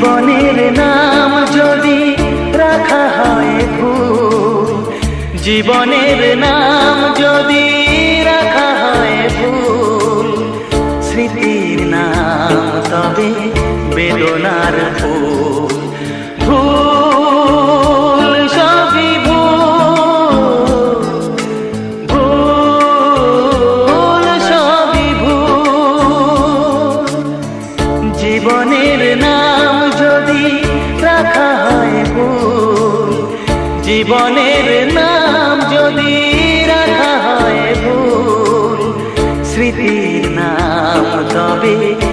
জীবনের নাম যদি রাখা হয় ভুল, জীবনের নাম যদি রাখা হয় ভুল, স্মৃতির নাম তবে বেদনার ফুল। ভুল সবই ভুল, ভুল সবই ভুল। জীবনের নাম যদি রাখা হয় ভুল, জীবনের নাম যদি রাখা হয় ভুল, স্মৃতির নাম তবে